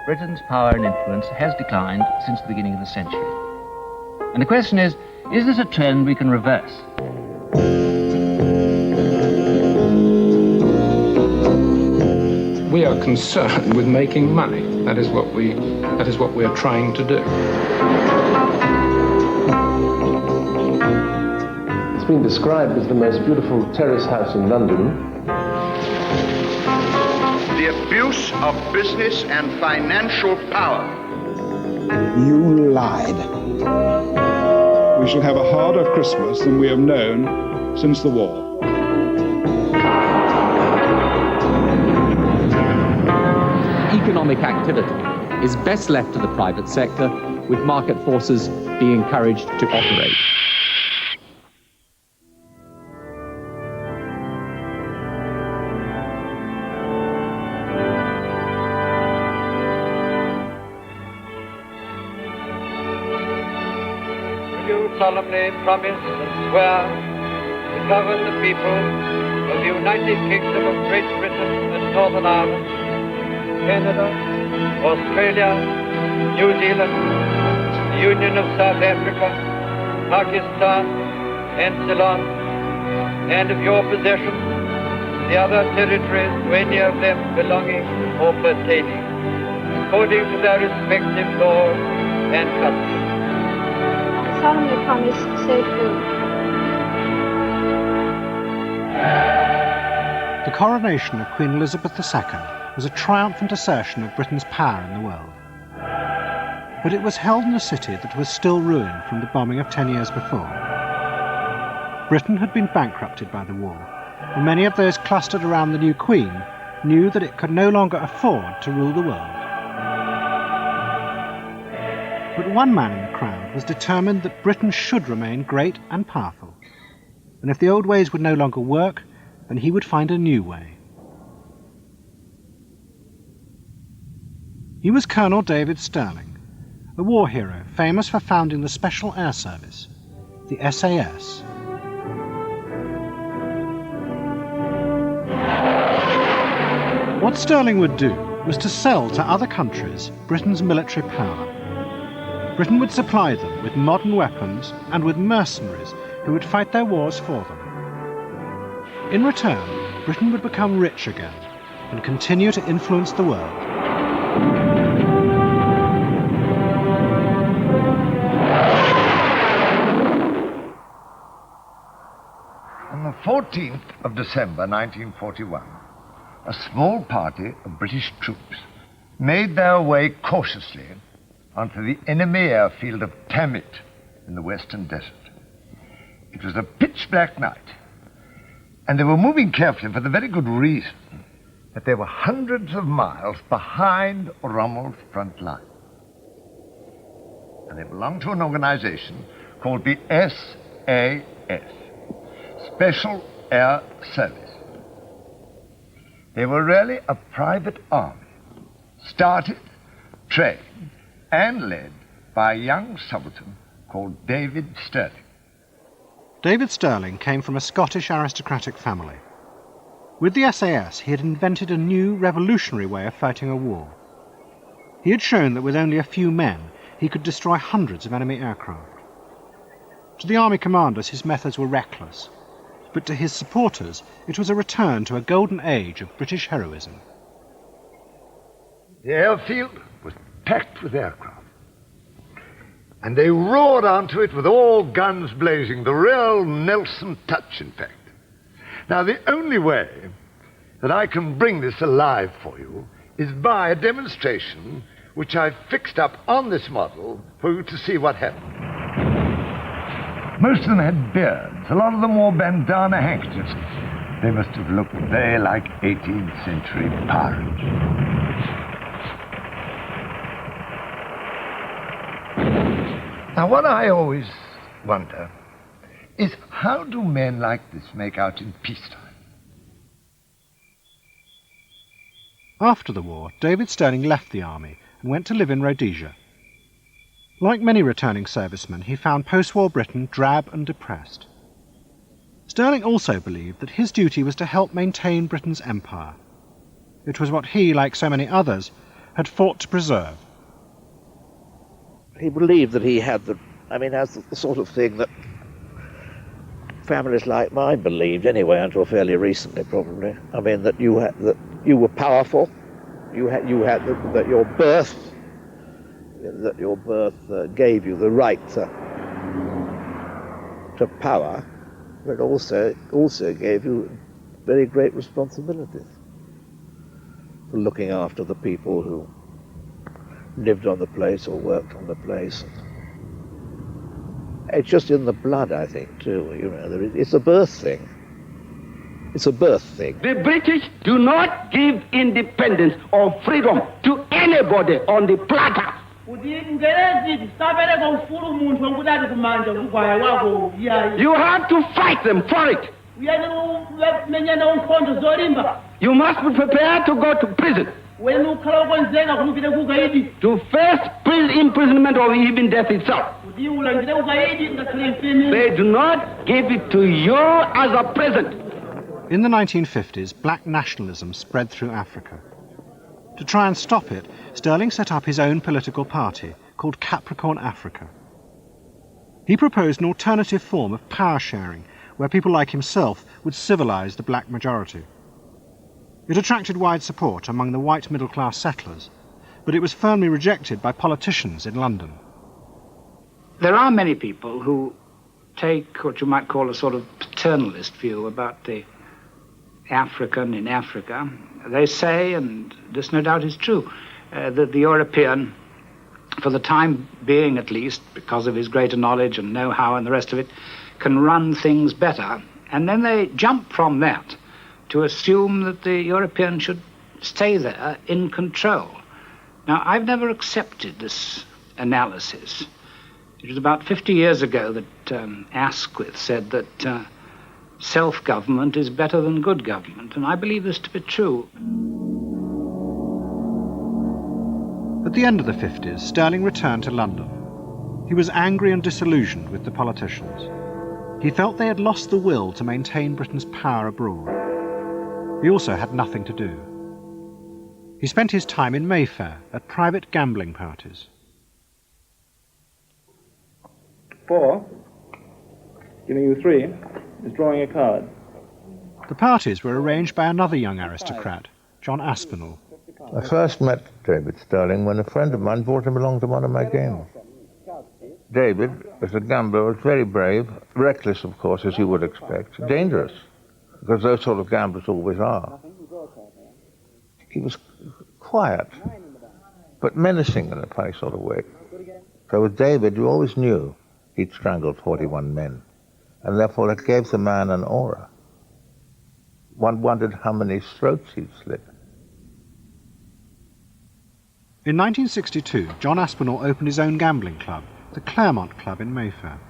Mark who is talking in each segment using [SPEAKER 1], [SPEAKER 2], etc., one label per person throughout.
[SPEAKER 1] Britain's power and influence has declined since the beginning of the century. And the question is this a trend we can reverse?
[SPEAKER 2] We are concerned with making money. That is what we are trying to do.
[SPEAKER 3] It's been described as the most beautiful terrace house in London.
[SPEAKER 4] The abuse of business and financial power.
[SPEAKER 5] You lied. We shall have a harder Christmas than we have known since the war.
[SPEAKER 6] Economic activity is best left to the private sector, with market forces being encouraged to operate.
[SPEAKER 7] Do solemnly promise and swear to govern the people of the United Kingdom of Great Britain and Northern Ireland, Canada, Australia, New Zealand, the Union of South Africa, Pakistan, and Ceylon, and of your possession, the other territories to any of them belonging or pertaining, according to their respective laws and customs.
[SPEAKER 8] I solemnly promise so to do.
[SPEAKER 9] The coronation of Queen Elizabeth II was a triumphant assertion of Britain's power in the world. But it was held in a city that was still ruined from the bombing of 10 years before. Britain had been bankrupted by the war, and many of those clustered around the new Queen knew that it could no longer afford to rule the world. But one man in the crowd was determined that Britain should remain great and powerful, and if the old ways would no longer work, then he would find a new way. He was Colonel David Stirling, a war hero famous for founding the Special Air Service, the SAS. What Stirling would do was to sell to other countries Britain's military power. Britain would supply them with modern weapons and with mercenaries who would fight their wars for them. In return, Britain would become rich again and continue to influence the world.
[SPEAKER 10] On the 14th of December 1941, a small party of British troops made their way cautiously onto the enemy airfield of Tamit in the Western Desert. It was a pitch-black night, and they were moving carefully for the very good reason that they were hundreds of miles behind Rommel's front line. And they belonged to an organization called the SAS, Special Air Service. They were really a private army, started, trained, and led by a young subaltern called David Stirling.
[SPEAKER 9] David Stirling came from a Scottish aristocratic family. With the SAS, he had invented a new revolutionary way of fighting a war. He had shown that with only a few men, he could destroy hundreds of enemy aircraft. To the army commanders, his methods were reckless, but to his supporters, it was a return to a golden age of British heroism.
[SPEAKER 10] The airfield was packed with aircraft, and they roared onto it with all guns blazing, the real Nelson touch, in fact. Now, the only way that I can bring this alive for you is by a demonstration which I've fixed up on this model for you to see what happened. Most of them had beards. A lot of them wore bandana handkerchiefs. They must have looked very like 18th century pirates. Now, what I always wonder is, how do men like this make out in peacetime?
[SPEAKER 9] After the war, David Stirling left the army and went to live in Rhodesia. Like many returning servicemen, he found post-war Britain drab and depressed. Stirling also believed that his duty was to help maintain Britain's empire. It was what he, like so many others, had fought to preserve.
[SPEAKER 11] He believed that he had that's the sort of thing that families like mine believed anyway, until fairly recently, probably. I mean, that you were powerful, that your birth gave you the right to power, but also gave you very great responsibilities for looking after the people who lived on the place or worked on the place. It's just in the blood, I think, too. You know, it's a birth thing. It's a birth thing.
[SPEAKER 12] The British do not give independence or freedom to anybody on the platter. You have to fight them for it. You must be prepared to go to prison, to face imprisonment or even death itself. They do not give it to you as a present.
[SPEAKER 9] In the 1950s, black nationalism spread through Africa. To try and stop it, Stirling set up his own political party called Capricorn Africa. He proposed an alternative form of power sharing where people like himself would civilize the black majority. It attracted wide support among the white middle-class settlers, but it was firmly rejected by politicians in London.
[SPEAKER 13] There are many people who take what you might call a sort of paternalist view about the African in Africa. They say, and this no doubt is true, that the European, for the time being at least, because of his greater knowledge and know-how and the rest of it, can run things better. And then they jump from that to assume that the European should stay there in control. Now, I've never accepted this analysis. It was about 50 years ago that Asquith said that self-government is better than good government, and I believe this to be true.
[SPEAKER 9] At the end of the 50s, Stirling returned to London. He was angry and disillusioned with the politicians. He felt they had lost the will to maintain Britain's power abroad. He also had nothing to do. He spent his time in Mayfair at private gambling parties.
[SPEAKER 14] 4, giving you 3, is drawing a card.
[SPEAKER 9] The parties were arranged by another young aristocrat, John Aspinall.
[SPEAKER 10] I first met David Stirling when a friend of mine brought him along to one of my games. David, as a gambler, was very brave, reckless, of course, as you would expect, dangerous, because those sort of gamblers always are. He was quiet, but menacing in a funny sort of way. So with David, you always knew he'd strangled 41 men, and therefore it gave the man an aura. One wondered how many throats he'd slit.
[SPEAKER 9] In 1962, John Aspinall opened his own gambling club, the Claremont Club in Mayfair.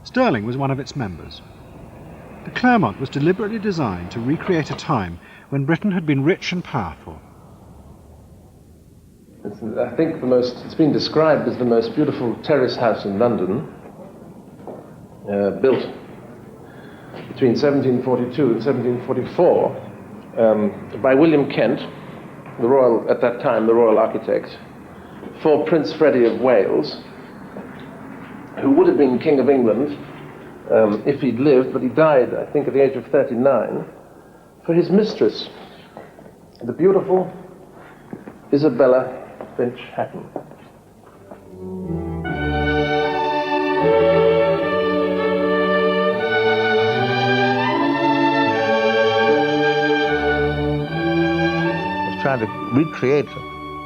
[SPEAKER 9] Stirling was one of its members. The Claremont was deliberately designed to recreate a time when Britain had been rich and powerful.
[SPEAKER 3] I think it's been described as the most beautiful terrace house in London, built between 1742 and 1744 by William Kent, at that time the royal architect, for Prince Freddie of Wales, who would have been King of England if he'd lived, but he died, I think, at the age of 39, for his mistress, the beautiful Isabella Finch Hatton.
[SPEAKER 10] Trying to recreate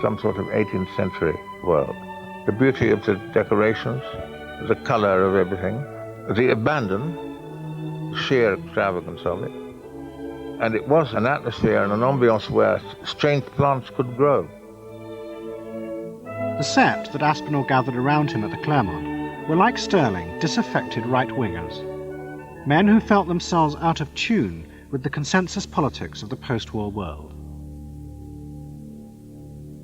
[SPEAKER 10] some sort of 18th century world. The beauty of the decorations, the color of everything, the abandon, sheer extravagance of it. And it was an atmosphere and an ambiance where strange plants could grow.
[SPEAKER 9] The set that Aspinall gathered around him at the Claremont were, like Stirling, disaffected right-wingers, men who felt themselves out of tune with the consensus politics of the post-war world.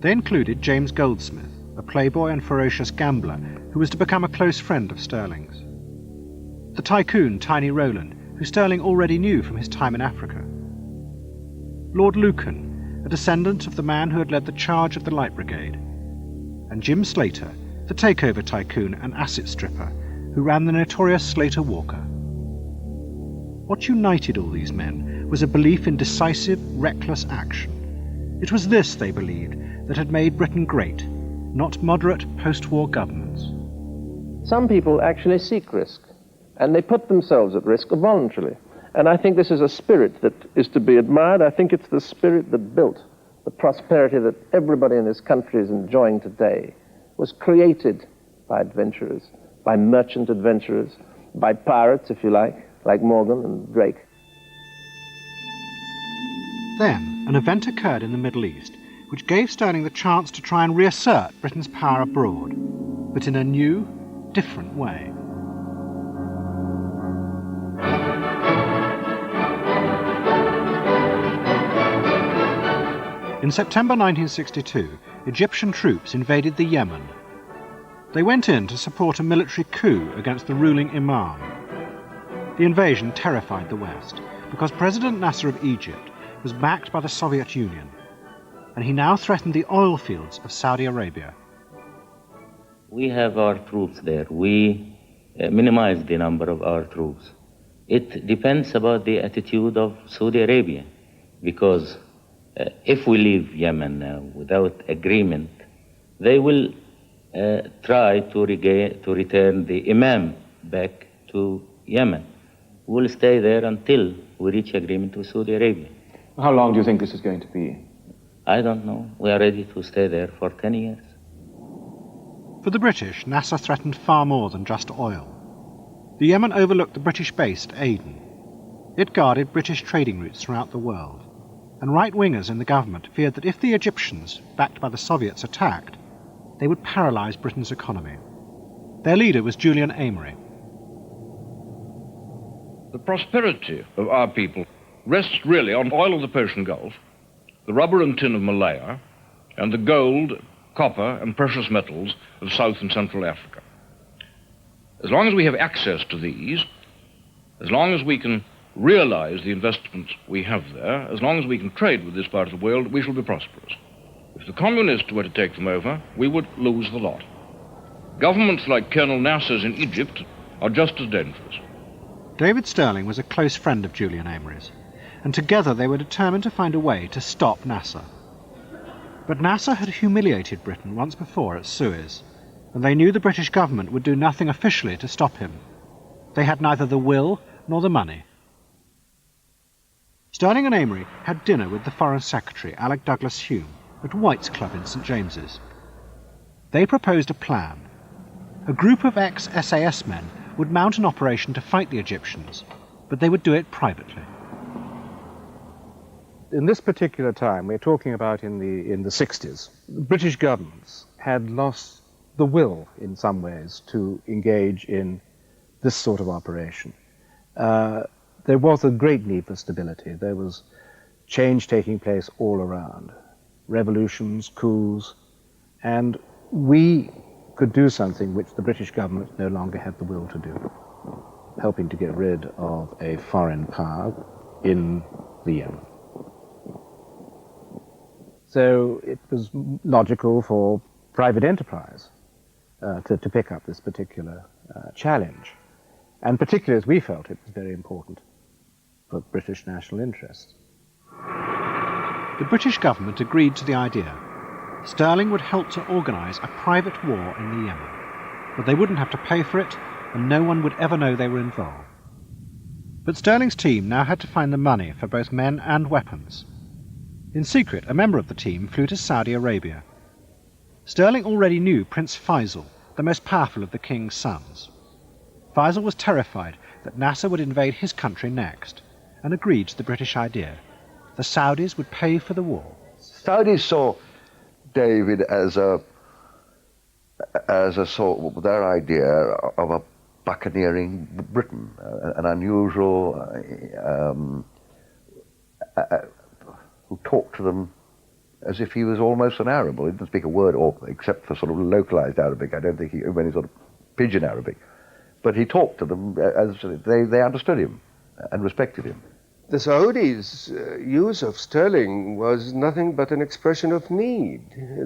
[SPEAKER 9] They included James Goldsmith, a playboy and ferocious gambler who was to become a close friend of Stirling's. The tycoon Tiny Rowland, who Stirling already knew from his time in Africa. Lord Lucan, a descendant of the man who had led the charge of the Light Brigade, and Jim Slater, the takeover tycoon and asset stripper who ran the notorious Slater Walker. What united all these men was a belief in decisive, reckless action. It was this, they believed, that had made Britain great, not moderate post-war governments.
[SPEAKER 3] Some people actually seek risk, and they put themselves at risk voluntarily. And I think this is a spirit that is to be admired. I think it's the spirit that built the prosperity that everybody in this country is enjoying today. It was created by adventurers, by merchant adventurers, by pirates, if you like Morgan and Drake.
[SPEAKER 9] Then, an event occurred in the Middle East which gave Stirling the chance to try and reassert Britain's power abroad, but in a new, different way. In September 1962, Egyptian troops invaded the Yemen. They went in to support a military coup against the ruling imam. The invasion terrified the West because President Nasser of Egypt was backed by the Soviet Union, and he now threatened the oil fields of Saudi Arabia.
[SPEAKER 15] We have our troops there. We minimize the number of our troops. It depends about the attitude of Saudi Arabia, because if we leave Yemen now without agreement, they will try to return the imam back to Yemen. We'll stay there until we reach agreement with Saudi Arabia.
[SPEAKER 14] How long do you think this is going to be?
[SPEAKER 15] I don't know. We are ready to stay there for 10 years.
[SPEAKER 9] For the British, Nasser threatened far more than just oil. The Yemen overlooked the British base at Aden. It guarded British trading routes throughout the world, and right-wingers in the government feared that if the Egyptians, backed by the Soviets, attacked, they would paralyse Britain's economy. Their leader was Julian Amery.
[SPEAKER 16] The prosperity of our people rests really on oil of the Persian Gulf, the rubber and tin of Malaya, and the gold, copper, and precious metals of South and Central Africa. As long as we have access to these, as long as we can realize the investments we have there, as long as we can trade with this part of the world, we shall be prosperous. If the communists were to take them over, we would lose the lot. Governments like Colonel Nasser's in Egypt are just as dangerous.
[SPEAKER 9] David Stirling was a close friend of Julian Amery's, and together they were determined to find a way to stop Nasser. But Nasser had humiliated Britain once before at Suez, and they knew the British government would do nothing officially to stop him. They had neither the will nor the money. Stirling and Amery had dinner with the Foreign Secretary, Alec Douglas Hume, at White's Club in St James's. They proposed a plan. A group of ex-SAS men would mount an operation to fight the Egyptians, but they would do it privately.
[SPEAKER 2] In this particular time, we're talking about in the 60s, British governments had lost the will, in some ways, to engage in this sort of operation. There was a great need for stability. There was change taking place all around. Revolutions, coups, and we could do something which the British government no longer had the will to do, helping to get rid of a foreign power in the Yemen. So it was logical for private enterprise to pick up this particular challenge. And particularly as we felt it was very important for British national interests.
[SPEAKER 9] The British government agreed to the idea. Stirling would help to organise a private war in the Yemen, but they wouldn't have to pay for it, and no one would ever know they were involved. But Stirling's team now had to find the money for both men and weapons. In secret, a member of the team flew to Saudi Arabia. Stirling already knew Prince Faisal, the most powerful of the king's sons. Faisal was terrified that Nasser would invade his country next, and agreed to the British idea. The Saudis would pay for the war.
[SPEAKER 10] Saudis saw David as a sort of their idea of a buccaneering Britain, an unusual who talked to them as if he was almost an Arab. He didn't speak a word, or except for sort of localized Arabic. I don't think he knew any sort of pidgin Arabic. But he talked to them as they understood him and respected him.
[SPEAKER 17] The Saudis' use of Sterling was nothing but an expression of need.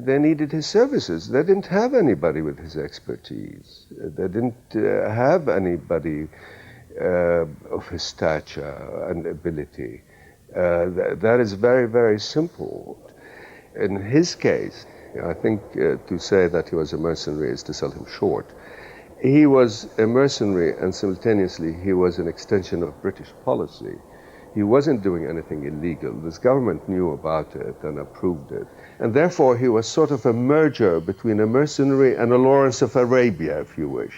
[SPEAKER 17] They needed his services. They didn't have anybody with his expertise. They didn't have anybody of his stature and ability. That is very, very simple. In his case, I think to say that he was a mercenary is to sell him short. He was a mercenary, and simultaneously he was an extension of British policy. He wasn't doing anything illegal. This government knew about it and approved it. And therefore he was sort of a merger between a mercenary and a Lawrence of Arabia, if you wish.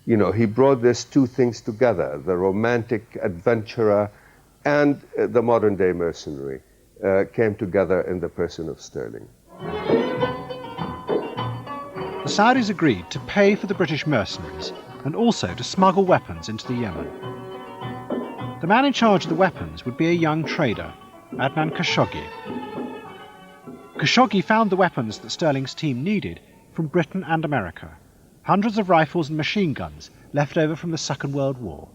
[SPEAKER 17] You know, he brought these two things together, the romantic adventurer and the modern-day mercenary came together in the person of Sterling.
[SPEAKER 9] The Saudis agreed to pay for the British mercenaries and also to smuggle weapons into the Yemen. The man in charge of the weapons would be a young trader, Adnan Khashoggi. Khashoggi found the weapons that Sterling's team needed from Britain and America, hundreds of rifles and machine guns left over from the Second World War.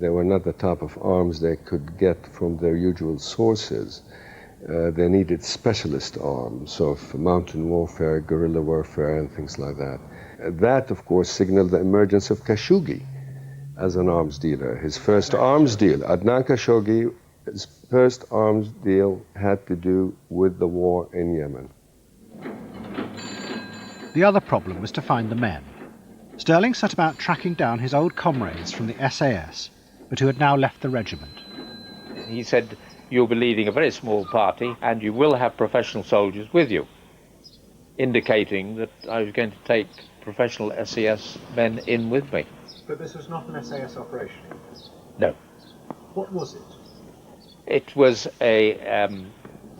[SPEAKER 17] They were not the type of arms they could get from their usual sources. They needed specialist arms of mountain warfare, guerrilla warfare, and things like that. That, of course, signaled the emergence of Khashoggi as an arms dealer. His first arms deal, Adnan Khashoggi, his first arms deal had to do with the war in Yemen.
[SPEAKER 9] The other problem was to find the men. Sterling set about tracking down his old comrades from the SAS, but who had now left the regiment.
[SPEAKER 18] He said, "You'll be leading a very small party and you will have professional soldiers with you," indicating that I was going to take professional SAS men in with me.
[SPEAKER 9] But this was not an SAS operation?
[SPEAKER 18] No.
[SPEAKER 9] What was it?
[SPEAKER 18] It was a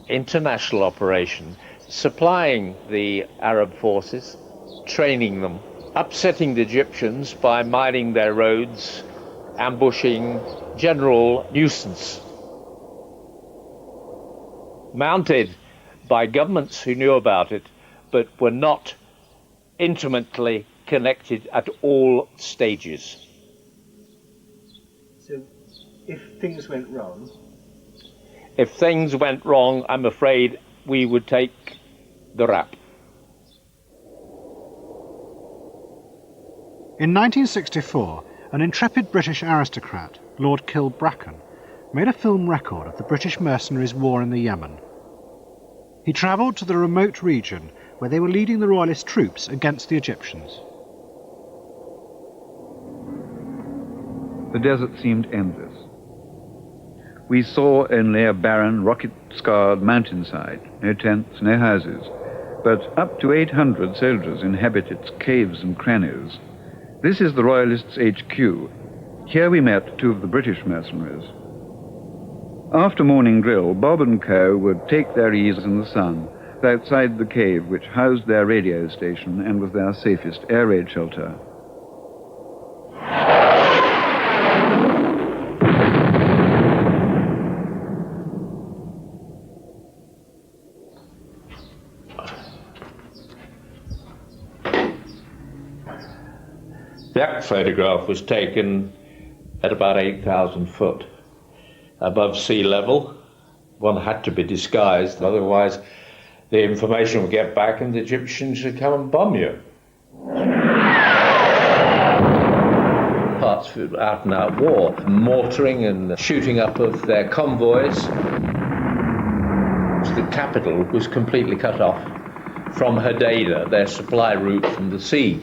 [SPEAKER 18] international operation supplying the Arab forces, training them, upsetting the Egyptians by mining their roads, ambushing, general nuisance. Mounted by governments who knew about it, but were not intimately connected at all stages.
[SPEAKER 9] So, if things went wrong?
[SPEAKER 18] If things went wrong, I'm afraid we would take the rap.
[SPEAKER 9] In 1964, an intrepid British aristocrat, Lord Kilbracken, made a film record of the British mercenaries' war in the Yemen. He travelled to the remote region where they were leading the royalist troops against the Egyptians.
[SPEAKER 19] The desert seemed endless. We saw only a barren, rocket-scarred mountainside, no tents, no houses, but up to 800 soldiers inhabit its caves and crannies. This is the Royalists' HQ. Here we met two of the British mercenaries. After morning drill, Bob and Co. would take their ease in the sun outside the cave which housed their radio station and was their safest air raid shelter.
[SPEAKER 18] That photograph was taken at about 8,000 foot above sea level. One had to be disguised, otherwise the information would get back and the Egyptians would come and bomb you. Parts of out and out war, mortaring and shooting up of their convoys. The capital was completely cut off from Hodeidah, their supply route from the sea.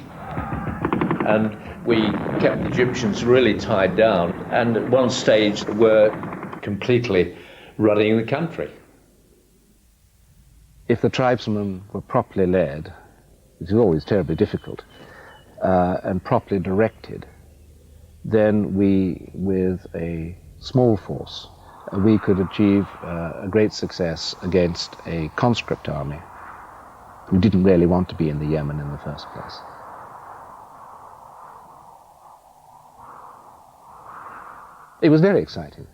[SPEAKER 18] And we kept the Egyptians really tied down, and at one stage were completely running the country.
[SPEAKER 2] If the tribesmen were properly led, which is always terribly difficult, and properly directed, then we, with a small force, we could achieve a great success against a conscript army who didn't really want to be in the Yemen in the first place. It was very exciting.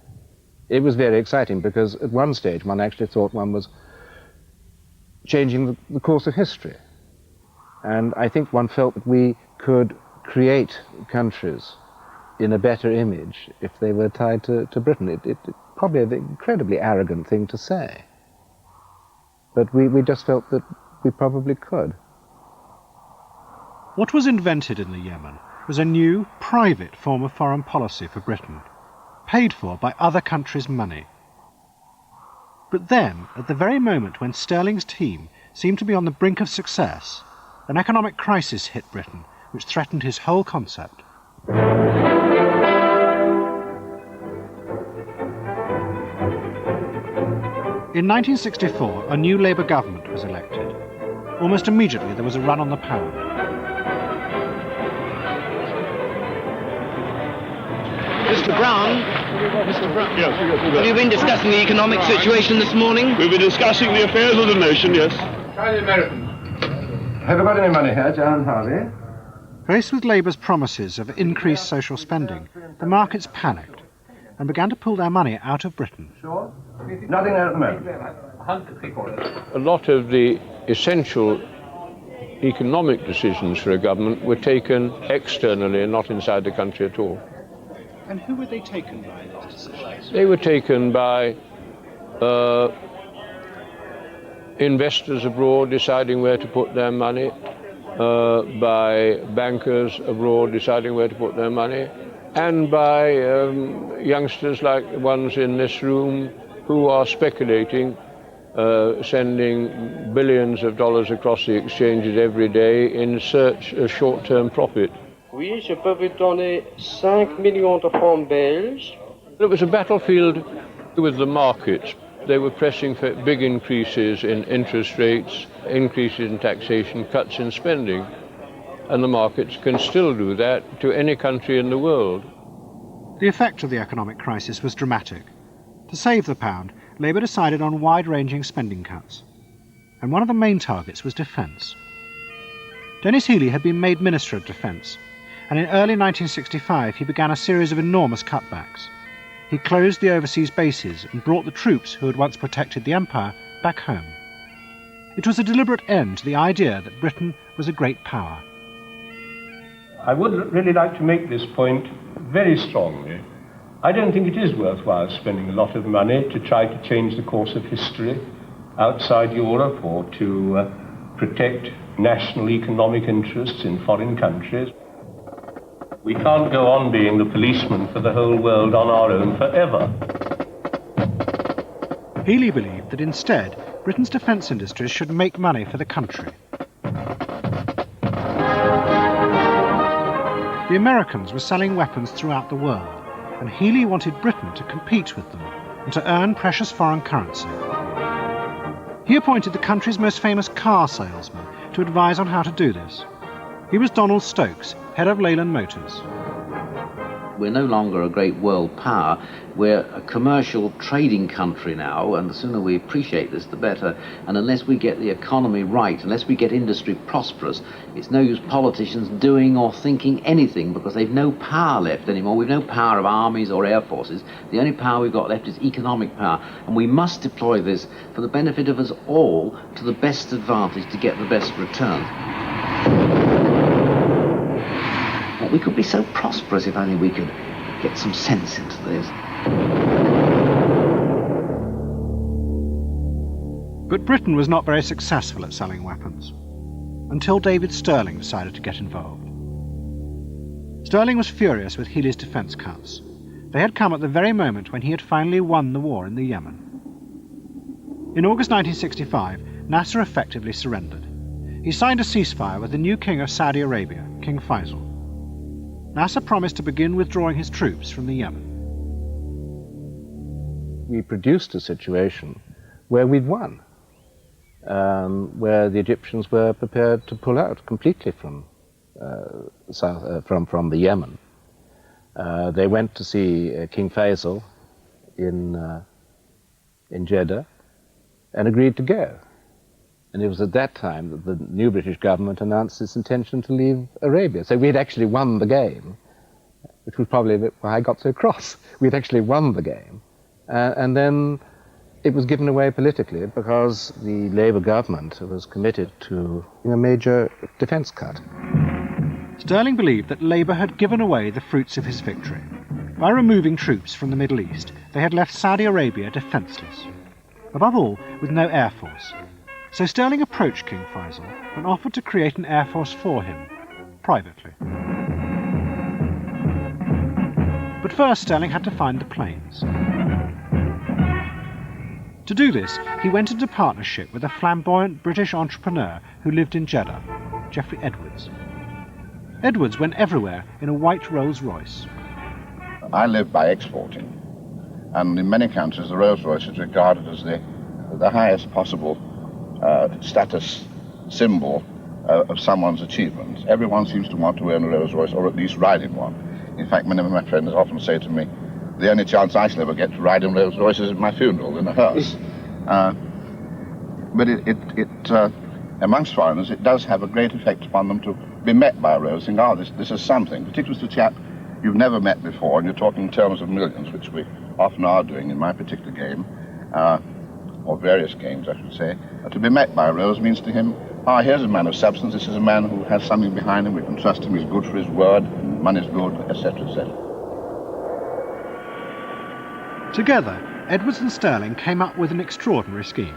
[SPEAKER 2] It was very exciting because at one stage one actually thought one was changing the course of history. And I think one felt that we could create countries in a better image if they were tied to Britain. It probably an incredibly arrogant thing to say. But we just felt that we probably could.
[SPEAKER 9] What was invented in the Yemen was a new, private form of foreign policy for Britain, paid for by other countries' money. But then, at the very moment when Stirling's team seemed to be on the brink of success, an economic crisis hit Britain, which threatened his whole concept. In 1964, a new Labour government was elected. Almost immediately there was a run on the pound.
[SPEAKER 12] Mr. Brown,
[SPEAKER 20] Yes.
[SPEAKER 12] have you been discussing the economic situation this morning?
[SPEAKER 20] We've been discussing the affairs of the nation, yes.
[SPEAKER 3] Try the American. Have you got any money here, John Harvey?
[SPEAKER 9] Faced with Labour's promises of increased social spending, the markets panicked and began to pull their money out of Britain.
[SPEAKER 3] Sure. Nothing there at the moment.
[SPEAKER 21] A lot of the essential economic decisions for a government were taken externally and not inside the country at all.
[SPEAKER 9] And who were they taken by, those decisions?
[SPEAKER 21] They were taken by investors abroad deciding where to put their money, by bankers abroad deciding where to put their money, and by youngsters like the ones in this room who are speculating, sending billions of dollars across the exchanges every day in search of short-term profit.
[SPEAKER 22] Oui, je peux vous donner 5 millions de francs belges.
[SPEAKER 21] It was a battlefield with the markets. They were pressing for big increases in interest rates, increases in taxation, cuts in spending. And the markets can still do that to any country in the world.
[SPEAKER 9] The effect of the economic crisis was dramatic. To save the pound, Labour decided on wide-ranging spending cuts. And one of the main targets was defence. Denis Healey had been made Minister of Defence, and in early 1965 he began a series of enormous cutbacks. He closed the overseas bases and brought the troops who had once protected the Empire back home. It was a deliberate end to the idea that Britain was a great power.
[SPEAKER 23] I would really like to make this point very strongly. I don't think it is worthwhile spending a lot of money to try to change the course of history outside Europe or to protect national economic interests in foreign countries. We can't go on being the policeman for the whole world on our own forever.
[SPEAKER 9] Healey believed that instead, Britain's defence industries should make money for the country. The Americans were selling weapons throughout the world, and Healey wanted Britain to compete with them and to earn precious foreign currency. He appointed the country's most famous car salesman to advise on how to do this. He was Donald Stokes, head of Leyland Motors.
[SPEAKER 1] We're no longer a great world power. We're a commercial trading country now, and the sooner we appreciate this, the better. And unless we get the economy right, unless we get industry prosperous, it's no use politicians doing or thinking anything because they've no power left anymore. We've no power of armies or air forces. The only power we've got left is economic power, and we must deploy this for the benefit of us all to the best advantage to get the best return. We could be so prosperous if only we could get some sense into this.
[SPEAKER 9] But Britain was not very successful at selling weapons, until David Stirling decided to get involved. Stirling was furious with Healey's defence cuts. They had come at the very moment when he had finally won the war in the Yemen. In August 1965, Nasser effectively surrendered. He signed a ceasefire with the new king of Saudi Arabia, King Faisal. Nasser promised to begin withdrawing his troops from the Yemen.
[SPEAKER 2] We produced a situation where we'd won, where the Egyptians were prepared to pull out completely from the Yemen. They went to see King Faisal in Jeddah and agreed to go. And it was at that time that the new British government announced its intention to leave Arabia. So we had actually won the game, which was probably why I got so cross. We had actually won the game. And then it was given away politically because the Labour government was committed to a major defence cut.
[SPEAKER 9] Stirling believed that Labour had given away the fruits of his victory. By removing troops from the Middle East, they had left Saudi Arabia defenceless. Above all, with no air force. So Stirling approached King Faisal and offered to create an air force for him, privately. But first Stirling had to find the planes. To do this, he went into partnership with a flamboyant British entrepreneur who lived in Jeddah, Geoffrey Edwards. Edwards went everywhere in a white Rolls-Royce.
[SPEAKER 4] I live by exporting, and in many countries the Rolls-Royce is regarded as the highest possible status symbol of someone's achievements. Everyone seems to want to own a Rolls-Royce, or at least ride in one. In fact, many of my friends often say to me, the only chance I shall ever get to ride in Rolls-Royce is at my funeral in a hearse. But amongst foreigners, it does have a great effect upon them to be met by a Rolls, saying, oh, this is something, particularly to a chap you've never met before, and you're talking in terms of millions, which we often are doing in my particular game, or various games, I should say. To be met by a Rolls means to him, ah, here's a man of substance, this is a man who has something behind him, we can trust him, he's good for his word, money's good, etc., etc.
[SPEAKER 9] Together, Edwards and Stirling came up with an extraordinary scheme.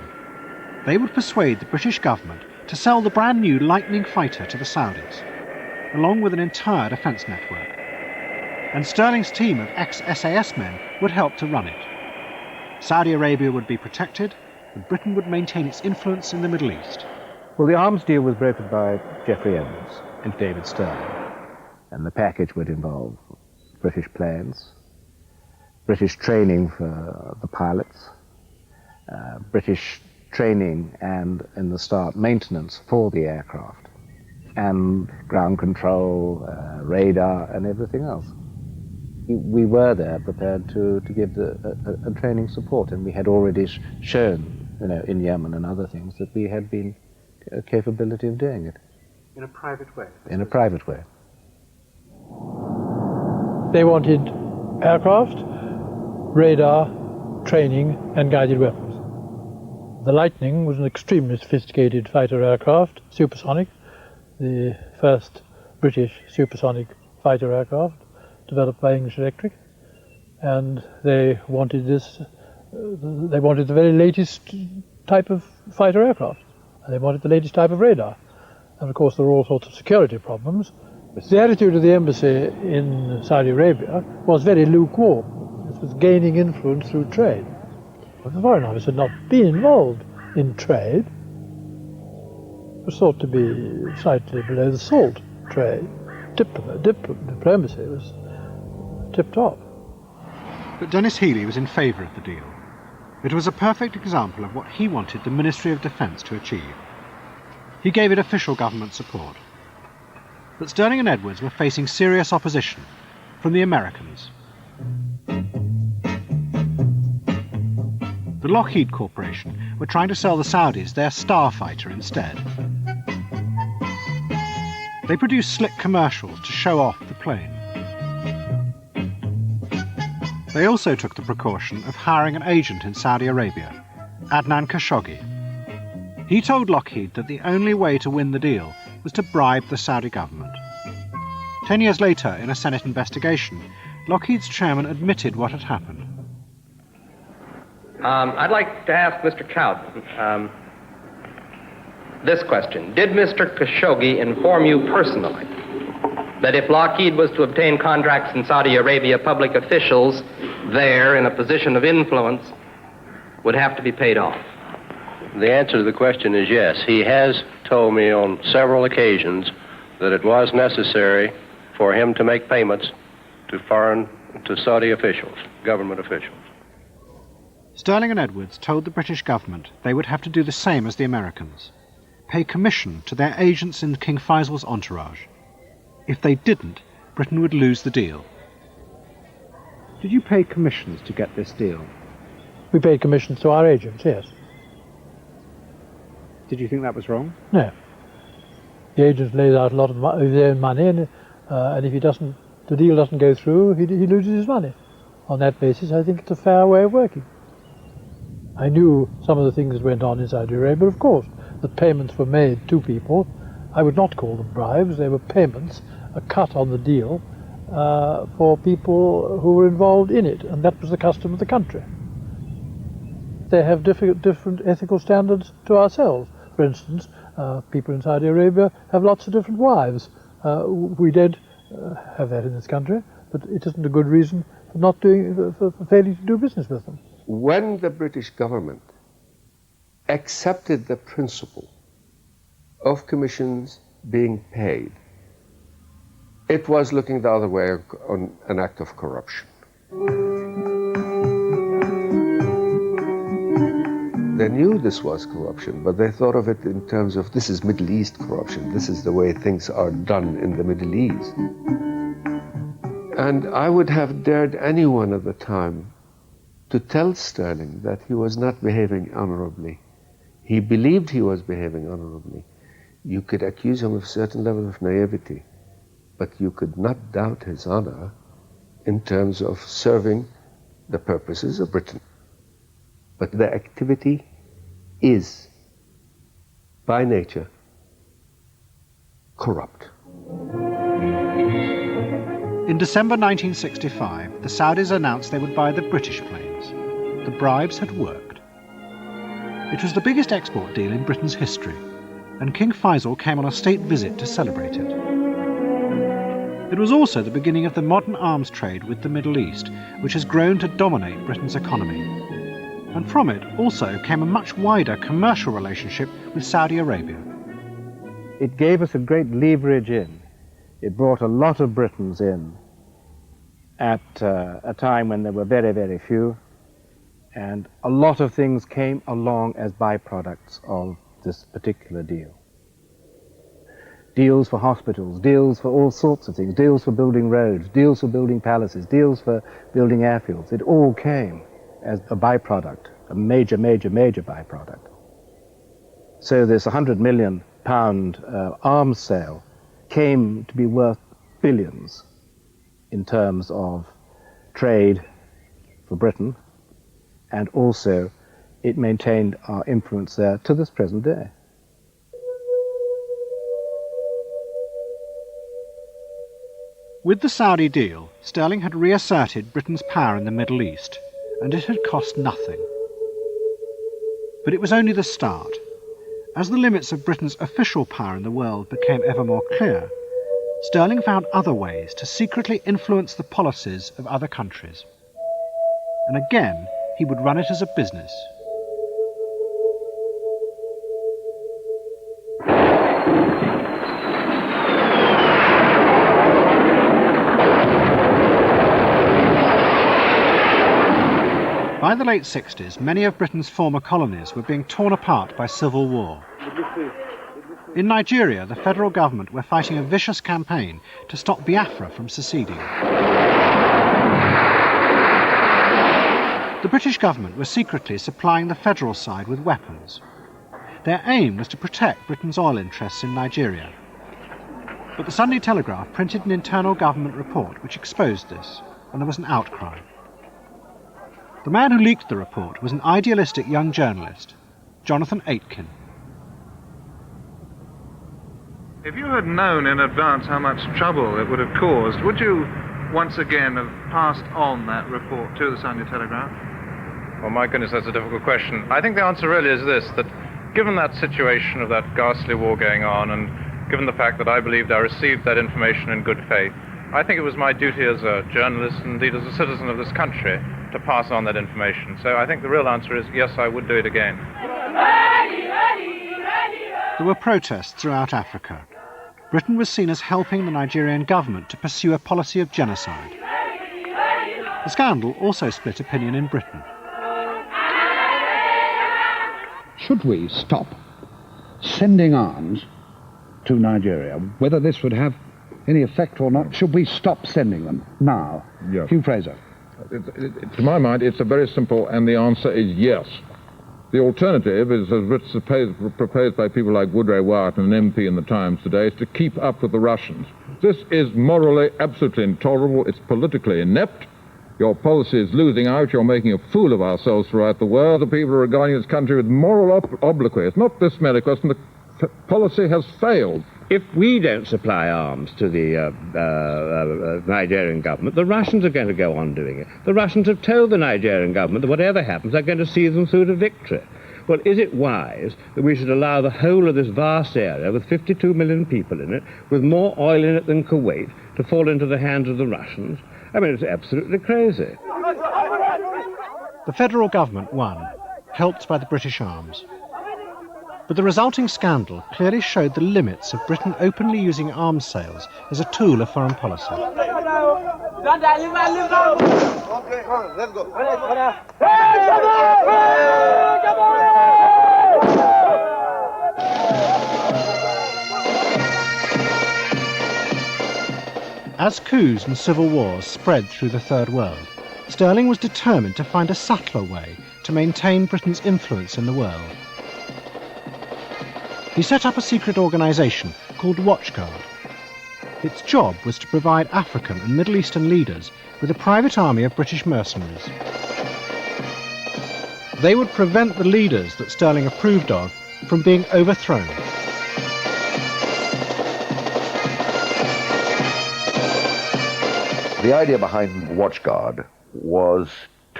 [SPEAKER 9] They would persuade the British government to sell the brand new Lightning fighter to the Saudis, along with an entire defence network. And Stirling's team of ex-SAS men would help to run it. Saudi Arabia would be protected, and Britain would maintain its influence in the Middle East.
[SPEAKER 2] Well, the arms deal was brokered by Geoffrey Edwards and David Stirling, and the package would involve British planes, British training for the pilots, British training and, in the start, maintenance for the aircraft, and ground control, radar, and everything else. We were there prepared to give a training support, and we had already shown, in Yemen and other things, that we had been a capability of doing it.
[SPEAKER 9] In a private way?
[SPEAKER 2] In a private way.
[SPEAKER 5] They wanted aircraft, radar, training, and guided weapons. The Lightning was an extremely sophisticated fighter aircraft, supersonic, the first British supersonic fighter aircraft developed by English Electric, and they wanted the very latest type of fighter aircraft, and they wanted the latest type of radar. And of course there were all sorts of security problems. The attitude of the embassy in Saudi Arabia was very lukewarm. It was gaining influence through trade. But the Foreign Office had not been involved in trade. It was thought to be slightly below the salt trade. Diplomacy was tip-top.
[SPEAKER 9] But Denis Healey was in favour of the deal. It was a perfect example of what he wanted the Ministry of Defence to achieve. He gave it official government support. But Stirling and Edwards were facing serious opposition from the Americans. The Lockheed Corporation were trying to sell the Saudis their Starfighter instead. They produced slick commercials to show off the plane. They also took the precaution of hiring an agent in Saudi Arabia, Adnan Khashoggi. He told Lockheed that the only way to win the deal was to bribe the Saudi government. 10 years later, in a Senate investigation, Lockheed's chairman admitted what had happened.
[SPEAKER 6] I'd like to ask Mr. Cowden this question. Did Mr. Khashoggi inform you personally that if Lockheed was to obtain contracts in Saudi Arabia, public officials there in a position of influence would have to be paid off?
[SPEAKER 3] The answer to the question is yes. He has told me on several occasions that it was necessary for him to make payments to Saudi officials, government officials.
[SPEAKER 9] Stirling and Edwards told the British government they would have to do the same as the Americans, pay commission to their agents in King Faisal's entourage. If they didn't, Britain would lose the deal.
[SPEAKER 2] Did you pay commissions to get this deal?
[SPEAKER 5] We paid commissions to our agents, yes.
[SPEAKER 2] Did you think that was wrong?
[SPEAKER 5] No. The agent lays out a lot of his own money, and if the deal doesn't go through, he loses his money. On that basis, I think it's a fair way of working. I knew some of the things that went on in Saudi Arabia, of course, that payments were made to people. I would not call them bribes, they were payments a cut on the deal for people who were involved in it, and that was the custom of the country. They have different ethical standards to ourselves. For instance, people in Saudi Arabia have lots of different wives. We don't have that in this country, but it isn't a good reason for not doing, for failing to do business with them.
[SPEAKER 17] When the British government accepted the principle of commissions being paid, it was looking the other way on an act of corruption. They knew this was corruption, but they thought of it in terms of this is Middle East corruption. This is the way things are done in the Middle East. And I would have dared anyone at the time to tell Sterling that he was not behaving honorably. He believed he was behaving honorably. You could accuse him of a certain level of naivety, but you could not doubt his honor in terms of serving the purposes of Britain. But the activity is, by nature, corrupt.
[SPEAKER 9] In December 1965, the Saudis announced they would buy the British planes. The bribes had worked. It was the biggest export deal in Britain's history, and King Faisal came on a state visit to celebrate it. It was also the beginning of the modern arms trade with the Middle East, which has grown to dominate Britain's economy. And from it also came a much wider commercial relationship with Saudi Arabia.
[SPEAKER 2] It gave us a great leverage in. It brought a lot of Britons in at a time when there were very, very few, and a lot of things came along as byproducts of this particular deal. Deals for hospitals, deals for all sorts of things, deals for building roads, deals for building palaces, deals for building airfields. It all came as a byproduct, a major, major, major byproduct. So this £100 million arms sale came to be worth billions in terms of trade for Britain, and also it maintained our influence there to this present day.
[SPEAKER 9] With the Saudi deal, Sterling had reasserted Britain's power in the Middle East, and it had cost nothing. But it was only the start. As the limits of Britain's official power in the world became ever more clear, Sterling found other ways to secretly influence the policies of other countries. And again, he would run it as a business. By the late 60s, many of Britain's former colonies were being torn apart by civil war. In Nigeria, the federal government were fighting a vicious campaign to stop Biafra from seceding. The British government were secretly supplying the federal side with weapons. Their aim was to protect Britain's oil interests in Nigeria. But the Sunday Telegraph printed an internal government report which exposed this, and there was an outcry. The man who leaked the report was an idealistic young journalist, Jonathan Aitken.
[SPEAKER 7] If you had known in advance how much trouble it would have caused, would you once again have passed on that report to the Sunday Telegraph?
[SPEAKER 6] Well, my goodness, that's a difficult question. I think the answer really is this, that given that situation of that ghastly war going on, and given the fact that I believed I received that information in good faith, I think it was my duty as a journalist, and indeed as a citizen of this country, to pass on that information. So I think the real answer is yes, I would do it again.
[SPEAKER 9] There were protests throughout Africa. Britain was seen as helping the Nigerian government to pursue a policy of genocide. The scandal also split opinion in Britain.
[SPEAKER 8] Should we stop sending arms to Nigeria? Whether this would have any effect or not, should we stop sending them now?
[SPEAKER 11] Yes.
[SPEAKER 8] Hugh Fraser.
[SPEAKER 11] To my mind, it's a very simple, and the answer is yes. The alternative is, as proposed by people like Woodrow Wyatt and an MP in the Times today, is to keep up with the Russians. This is morally absolutely intolerable. It's politically inept. Your policy is losing out. You're making a fool of ourselves throughout the world. The people are regarding this country with moral obloquy. It's not this merely question. The policy has failed.
[SPEAKER 13] if we don't supply arms to the Nigerian government, the Russians are going to go on doing it. The Russians have told the Nigerian government that whatever happens, they're going to see them through to victory. Well, is it wise that we should allow the whole of this vast area, with 52 million people in it, with more oil in it than Kuwait, to fall into the hands of the Russians? I mean, it's absolutely crazy.
[SPEAKER 9] The federal government won, helped by the British arms. But the resulting scandal clearly showed the limits of Britain openly using arms sales as a tool of foreign policy.
[SPEAKER 10] Let's go.
[SPEAKER 9] As coups and civil wars spread through the Third World, Stirling was determined to find a subtler way to maintain Britain's influence in the world. He set up a secret organisation called Watchguard. Its job was to provide African and Middle Eastern leaders with a private army of British mercenaries. They would prevent the leaders that Stirling approved of from being overthrown.
[SPEAKER 14] The idea behind Watchguard was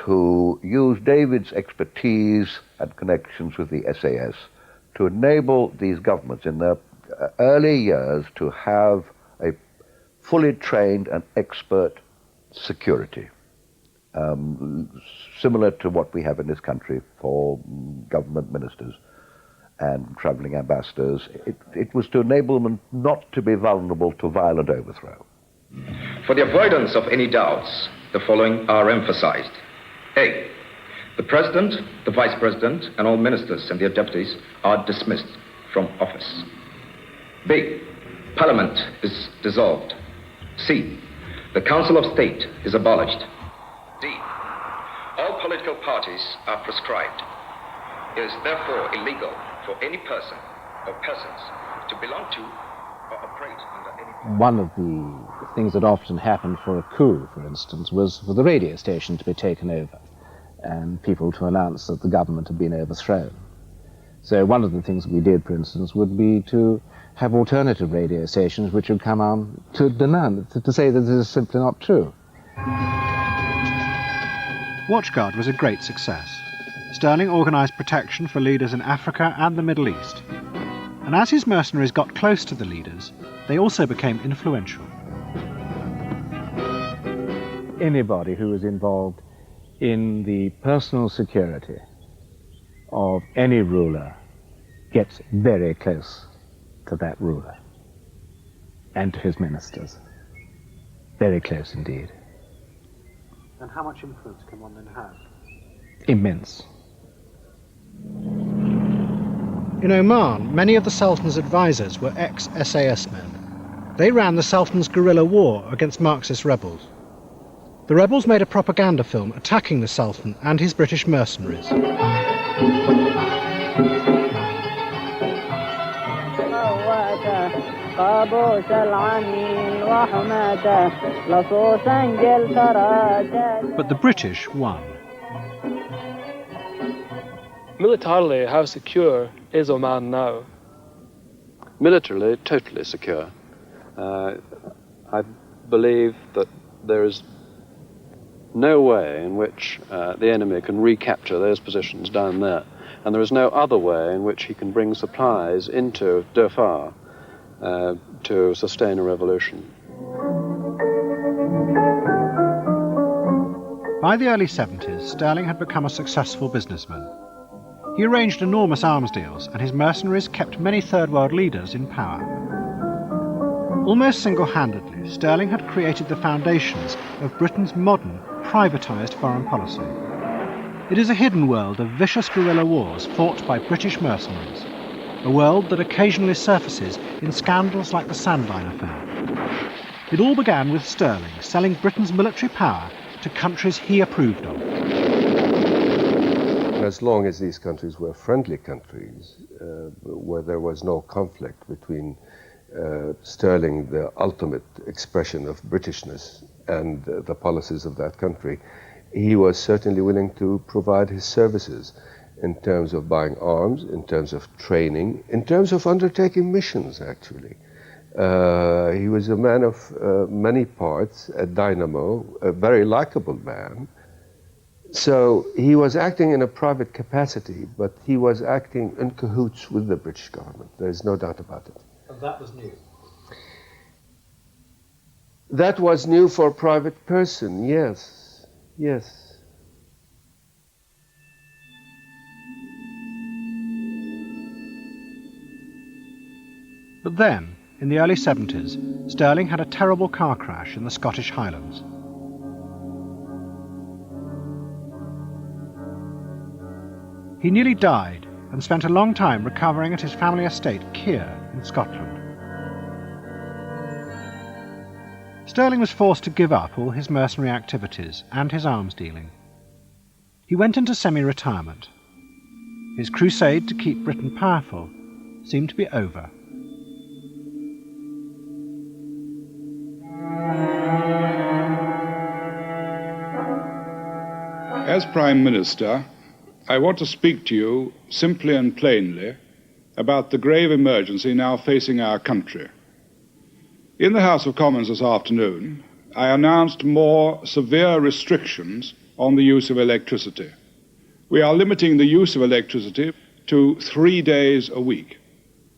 [SPEAKER 14] to use David's expertise and connections with the SAS to enable these governments in their early years to have a fully trained and expert security, similar to what we have in this country for government ministers and travelling ambassadors. It was to enable them not to be vulnerable to violent overthrow.
[SPEAKER 15] For the avoidance of any doubts, the following are emphasized. A. The President, the Vice President, and all ministers and their deputies are dismissed from office. B. Parliament is dissolved. C. The Council of State is abolished. D. All political parties are proscribed. It is therefore illegal for any person or persons to belong to or operate under any...
[SPEAKER 2] One of the things that often happened for a coup, for instance, was for the radio station to be taken over and people to announce that the government had been overthrown. So one of the things we did, for instance, would be to have alternative radio stations which would come on to denounce, to say that this is simply not true.
[SPEAKER 9] Watchguard was a great success. Stirling organised protection for leaders in Africa and the Middle East. And as his mercenaries got close to the leaders, they also became influential.
[SPEAKER 2] Anybody who was involved in the personal security of any ruler gets very close to that ruler and to his ministers. Very close indeed.
[SPEAKER 9] And how much influence can one then have?
[SPEAKER 2] Immense.
[SPEAKER 9] In Oman, many of the Sultan's advisors were ex-SAS men. They ran the Sultan's guerrilla war against Marxist rebels. The rebels made a propaganda film attacking the Sultan and his British mercenaries. But the British won.
[SPEAKER 24] Militarily, how secure is Oman now?
[SPEAKER 25] Militarily, totally secure. I believe that there is no way in which the enemy can recapture those positions down there, and there is no other way in which he can bring supplies into Dhofar to sustain a revolution.
[SPEAKER 9] By the early 70s, Stirling had become a successful businessman. He arranged enormous arms deals, and his mercenaries kept many Third World leaders in power. Almost single-handedly, Stirling had created the foundations of Britain's modern, privatised foreign policy. It is a hidden world of vicious guerrilla wars fought by British mercenaries, a world that occasionally surfaces in scandals like the Sandline affair. It all began with Stirling selling Britain's military power to countries he approved of.
[SPEAKER 17] As long as these countries were friendly countries, where there was no conflict between Stirling, the ultimate expression of Britishness, and the policies of that country, he was certainly willing to provide his services in terms of buying arms, in terms of training, in terms of undertaking missions, actually. He was a man of many parts at Dynamo, a very likable man. So he was acting in a private capacity, but he was acting in cahoots with the British government. There is no doubt about it.
[SPEAKER 9] And that was new.
[SPEAKER 17] That was new for a private person, yes, yes.
[SPEAKER 9] But then, in the early 70s, Stirling had a terrible car crash in the Scottish Highlands. He nearly died and spent a long time recovering at his family estate, Keir, in Scotland. Stirling was forced to give up all his mercenary activities and his arms dealing. He went into semi-retirement. His crusade to keep Britain powerful seemed to be over.
[SPEAKER 12] As Prime Minister, I want to speak to you simply and plainly about the grave emergency now facing our country. In the House of Commons this afternoon, I announced more severe restrictions on the use of electricity. We are limiting the use of electricity to 3 days a week.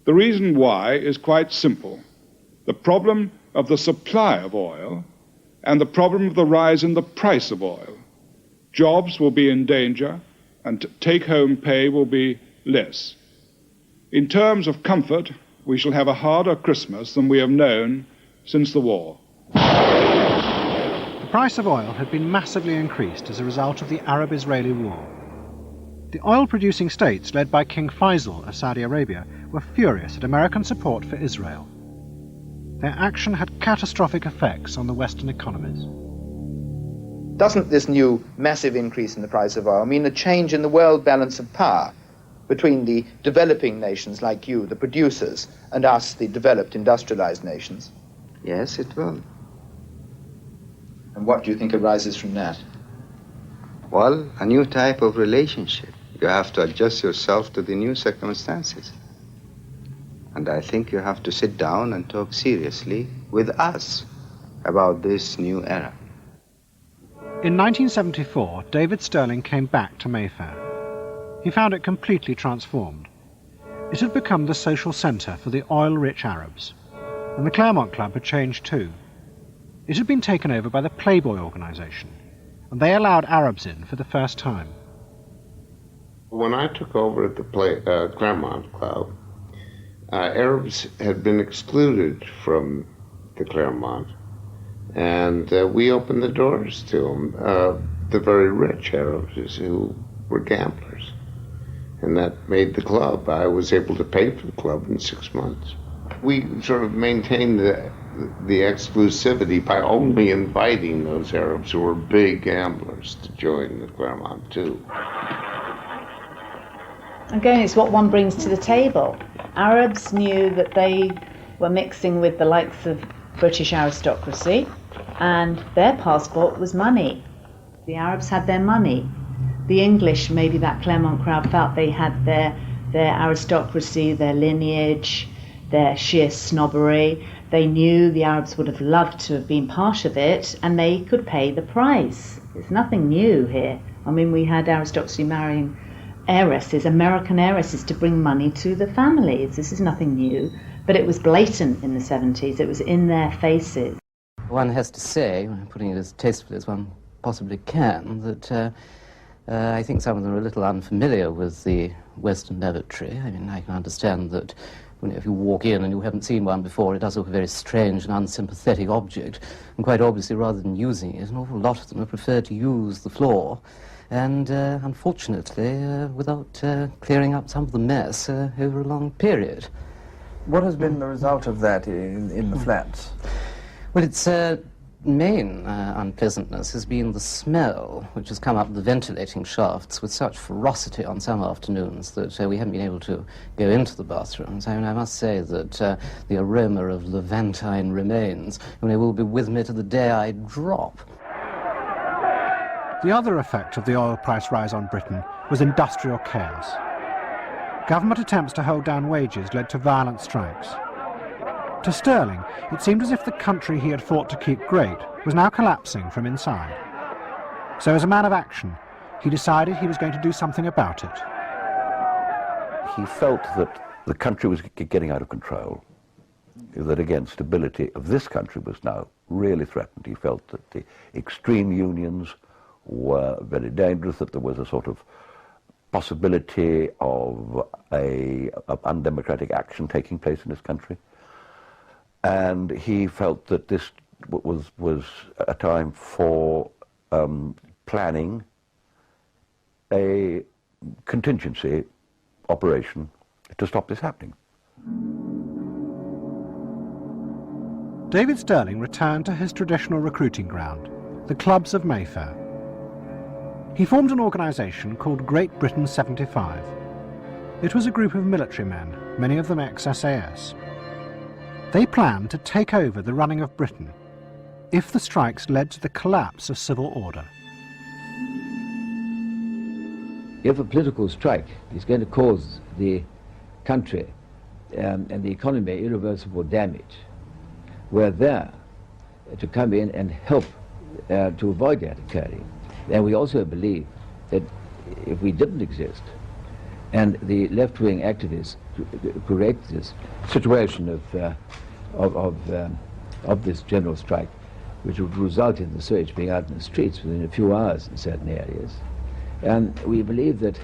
[SPEAKER 12] The reason why is quite simple. The problem of the supply of oil and the problem of the rise in the price of oil. Jobs will be in danger and take-home pay will be less. In terms of comfort, we shall have a harder Christmas than we have known since the war.
[SPEAKER 9] The price of oil had been massively increased as a result of the Arab-Israeli war. The oil-producing states, led by King Faisal of Saudi Arabia, were furious at American support for Israel. Their action had catastrophic effects on the Western economies.
[SPEAKER 16] Doesn't this new massive increase in the price of oil mean a change in the world balance of power between the developing nations like you, the producers, and us, the developed industrialized nations?
[SPEAKER 18] Yes, it will.
[SPEAKER 16] And what do you think arises from that?
[SPEAKER 18] Well, a new type of relationship. You have to adjust yourself to the new circumstances. And I think you have to sit down and talk seriously with us about this new era.
[SPEAKER 9] In 1974, David Stirling came back to Mayfair. He found it completely transformed. It had become the social centre for the oil-rich Arabs, and the Claremont Club had changed too. It had been taken over by the Playboy organisation, and they allowed Arabs in for the first time.
[SPEAKER 19] When I took over at the Claremont Club, Arabs had been excluded from the Claremont. And we opened the doors to them, the very rich Arabs who were gamblers. And that made the club. I was able to pay for the club in 6 months. We sort of maintained the exclusivity by only inviting those Arabs who were big gamblers to join the Claremont too.
[SPEAKER 20] Again, it's what one brings to the table. Arabs knew that they were mixing with the likes of British aristocracy, and their passport was money. The Arabs had their money. The English, maybe that Claremont crowd, felt they had their aristocracy, their lineage, their sheer snobbery. They knew the Arabs would have loved to have been part of it, and they could pay the price. There's nothing new here. I mean, we had aristocracy marrying heiresses, American heiresses, to bring money to the families. This is nothing new, but it was blatant in the 70s. It was in their faces.
[SPEAKER 26] One has to say, putting it as tastefully as one possibly can, that I think some of them are a little unfamiliar with the Western lavatory. I mean, I can understand that if you walk in and you haven't seen one before, it does look a very strange and unsympathetic object. And quite obviously, rather than using it, an awful lot of them have preferred to use the floor. And unfortunately, without clearing up some of the mess over a long period.
[SPEAKER 27] What has been the result of that in the flats?
[SPEAKER 26] Well, its main unpleasantness has been the smell, which has come up the ventilating shafts with such ferocity on some afternoons that we haven't been able to go into the bathrooms. I mean, I must say that the aroma of Levantine remains will be with me to the day I drop.
[SPEAKER 9] The other effect of the oil price rise on Britain was industrial chaos. Government attempts to hold down wages led to violent strikes. To Sterling, it seemed as if the country he had fought to keep great was now collapsing from inside. So as a man of action, he decided he was going to do something about it.
[SPEAKER 14] He felt that the country was getting out of control, that again stability of this country was now really threatened. He felt that the extreme unions were very dangerous, that there was a sort of possibility of undemocratic action taking place in this country. And he felt that this was a time for planning a contingency operation to stop this happening.
[SPEAKER 9] David Stirling returned to his traditional recruiting ground, the clubs of Mayfair. He formed an organisation called Great Britain 75. It was a group of military men, many of them ex-SAS. They planned to take over the running of Britain if the strikes led to the collapse of civil order.
[SPEAKER 1] If a political strike is going to cause the country and the economy irreversible damage, we're there to come in and help to avoid that occurring. And we also believe that if we didn't exist and the left-wing activists create this situation of this general strike, which would result in the surge being out in the streets within a few hours in certain areas. And we believe that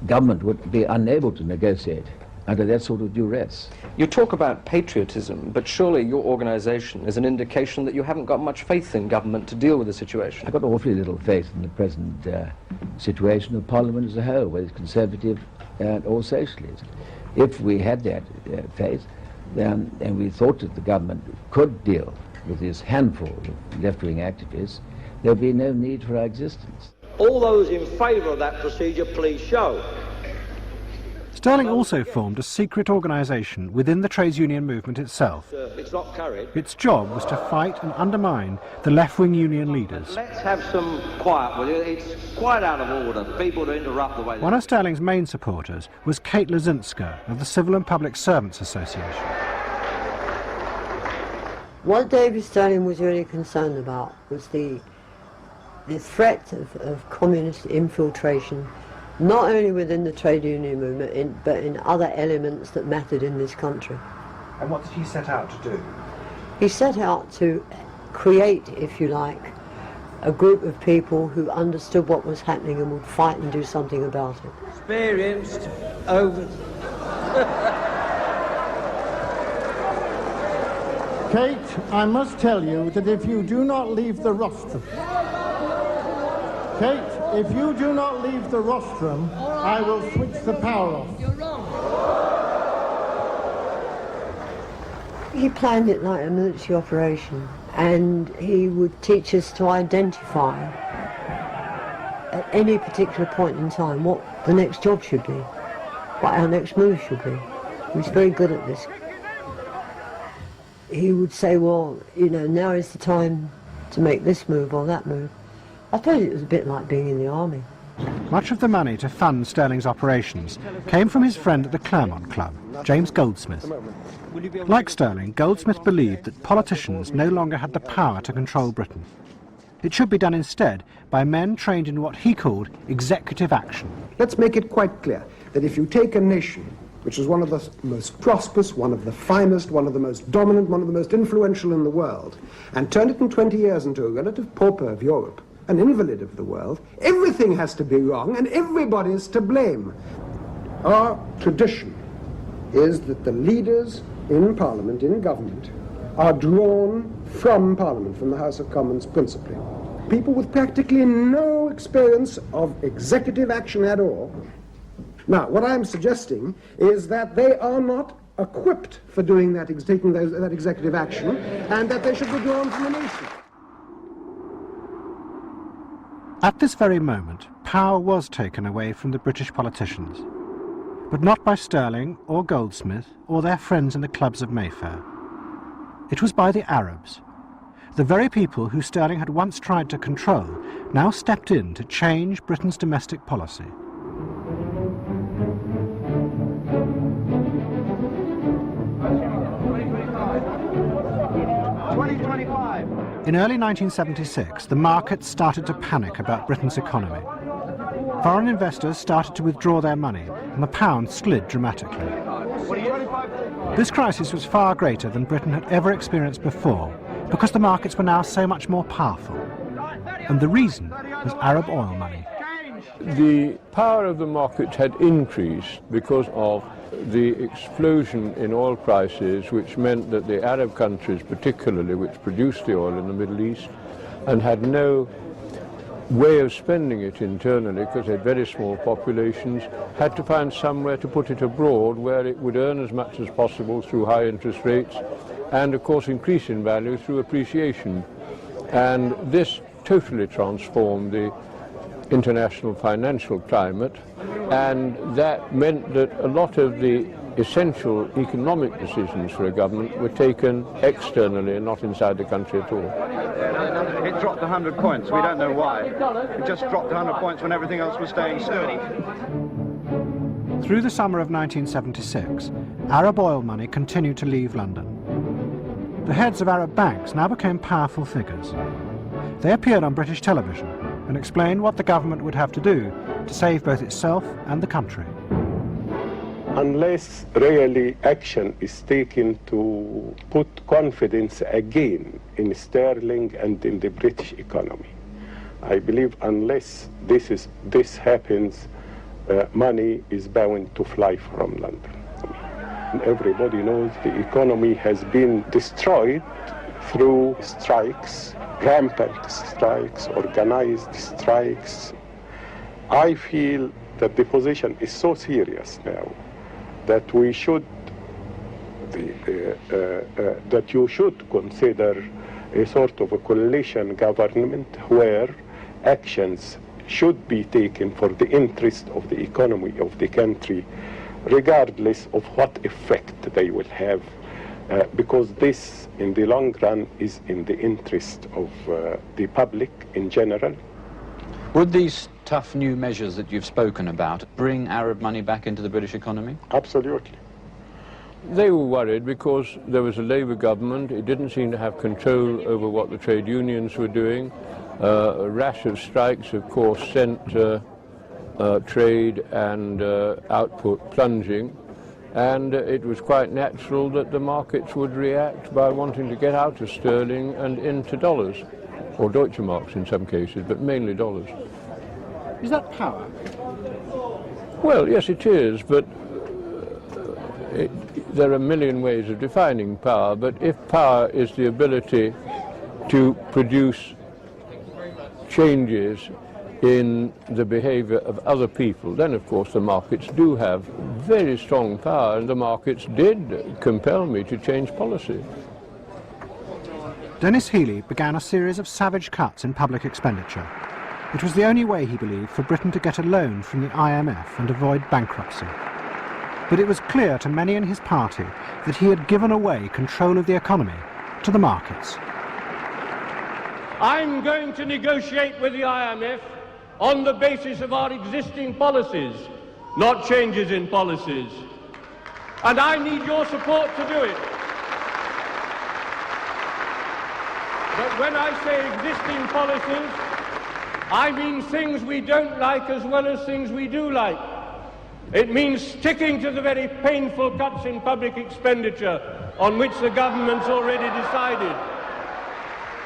[SPEAKER 1] government would be unable to negotiate under that sort of duress.
[SPEAKER 3] You talk about patriotism, but surely your organisation is an indication that you haven't got much faith in government to deal with the situation.
[SPEAKER 1] I've got awfully little faith in the present situation of Parliament as a whole, whether it's Conservative or Socialist. If we had that faith, and we thought that the government could deal with this handful of left-wing activists, there'd be no need for our existence.
[SPEAKER 4] All those in favour of that procedure, please show.
[SPEAKER 9] Stirling also formed a secret organisation within the trades union movement itself.
[SPEAKER 4] It's not carried.
[SPEAKER 9] Its job was to fight and undermine the left-wing union leaders.
[SPEAKER 4] Let's have some quiet, will you? It's quite out of order. People to interrupt the way.
[SPEAKER 9] One of Stirling's main supporters was Kate Lazinska of the Civil and Public Servants Association.
[SPEAKER 5] What David Stirling was really concerned about was the threat of communist infiltration, not only within the trade union movement, but in other elements that mattered in this country.
[SPEAKER 9] And what did he set out to do?
[SPEAKER 5] He set out to create, if you like, a group of people who understood what was happening and would fight and do something about it.
[SPEAKER 4] Experienced over...
[SPEAKER 21] Kate, I must tell you that if you do not leave the rostrum... Kate, if you do not leave the rostrum, I will switch the power off.
[SPEAKER 5] You're wrong. He planned it like a military operation, and he would teach us to identify at any particular point in time what the next job should be, what our next move should be. He was very good at this. He would say, well, you know, now is the time to make this move or that move. I suppose it was a bit like being in the army.
[SPEAKER 9] Much of the money to fund Stirling's operations came from his friend at the Claremont Club, James Goldsmith. Like Stirling, Goldsmith believed that politicians no longer had the power to control Britain. It should be done instead by men trained in what he called executive action.
[SPEAKER 22] Let's make it quite clear that if you take a nation which is one of the most prosperous, one of the finest, one of the most dominant, one of the most influential in the world, and turn it in 20 years into a relative pauper of Europe, an invalid of the world, everything has to be wrong and everybody is to blame. Our tradition is that the leaders in Parliament, in government, are drawn from Parliament, from the House of Commons principally. People with practically no experience of executive action at all. Now, what I'm suggesting is that they are not equipped for doing that, taking that executive action, and that they should be drawn from the nation.
[SPEAKER 9] At this very moment, power was taken away from the British politicians, but not by Stirling or Goldsmith or their friends in the clubs of Mayfair. It was by the Arabs. The very people who Stirling had once tried to control now stepped in to change Britain's domestic policy. In early 1976, the markets started to panic about Britain's economy. Foreign investors started to withdraw their money, and the pound slid dramatically. This crisis was far greater than Britain had ever experienced before, because the markets were now so much more powerful. And the reason was Arab oil money.
[SPEAKER 6] The power of the markets had increased because of the explosion in oil prices, which meant that the Arab countries particularly, which produced the oil in the Middle East and had no way of spending it internally because they had very small populations, had to find somewhere to put it abroad where it would earn as much as possible through high interest rates and of course increase in value through appreciation. And this totally transformed the international financial climate, and that meant that a lot of the essential economic decisions for a government were taken externally and not inside the country at all.
[SPEAKER 7] It dropped 100 points. We don't know why. It just dropped 100 points when everything else was staying steady.
[SPEAKER 9] Through the summer of 1976, Arab oil money continued to leave London. The heads of Arab banks now became powerful figures. They appeared on British television and explained what the government would have to do to save both itself and the country.
[SPEAKER 8] Unless really action is taken to put confidence again in sterling and in the British economy, I believe unless this happens, money is bound to fly from London. And everybody knows the economy has been destroyed through strikes, rampant strikes, organized strikes. I feel that the position is so serious now that we should, that you should consider a sort of a coalition government where actions should be taken for the interest of the economy of the country, regardless of what effect they will have, because this, in the long run, is in the interest of the public in general.
[SPEAKER 10] Would these tough new measures that you've spoken about bring Arab money back into the British economy?
[SPEAKER 8] Absolutely.
[SPEAKER 6] They were worried because there was a Labour government. It didn't seem to have control over what the trade unions were doing. A rash of strikes, of course, sent trade and output plunging. And it was quite natural that the markets would react by wanting to get out of sterling and into dollars, or Deutsche Marks in some cases, but mainly dollars.
[SPEAKER 9] Is that power?
[SPEAKER 6] Well, yes, it is, but there are a million ways of defining power, but if power is the ability to produce changes in the behavior of other people, then of course the markets do have very strong power, and the markets did compel me to change policy.
[SPEAKER 9] Denis Healey began a series of savage cuts in public expenditure. It was the only way, he believed, for Britain to get a loan from the IMF and avoid bankruptcy. But it was clear to many in his party that he had given away control of the economy to the markets.
[SPEAKER 11] I'm going to negotiate with the IMF on the basis of our existing policies, not changes in policies. And I need your support to do it. But when I say existing policies, I mean things we don't like as well as things we do like. It means sticking to the very painful cuts in public expenditure on which the government's already decided.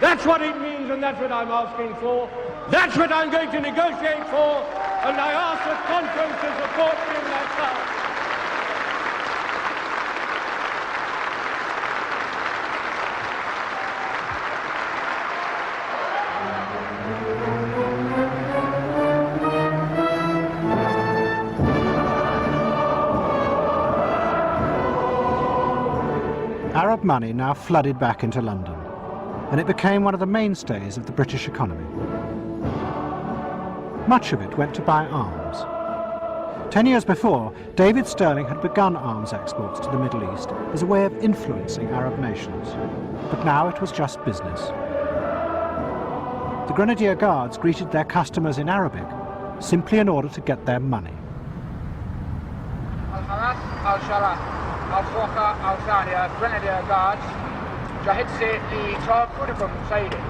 [SPEAKER 11] That's what it means, and that's what I'm asking for. That's what I'm going to negotiate for, and I ask the conference to support me in that task.
[SPEAKER 9] Arab money now flooded back into London, and it became one of the mainstays of the British economy. Much of it went to buy arms. 10 years before, David Stirling had begun arms exports to the Middle East as a way of influencing Arab nations, but now it was just business. The Grenadier Guards greeted their customers in Arabic, simply in order to get their money.
[SPEAKER 13] Al-Hamas, Al-Sharaf, Al-Foka, Al-Thaniya, Grenadier Guards,
[SPEAKER 11] to head safety, talk good from side it.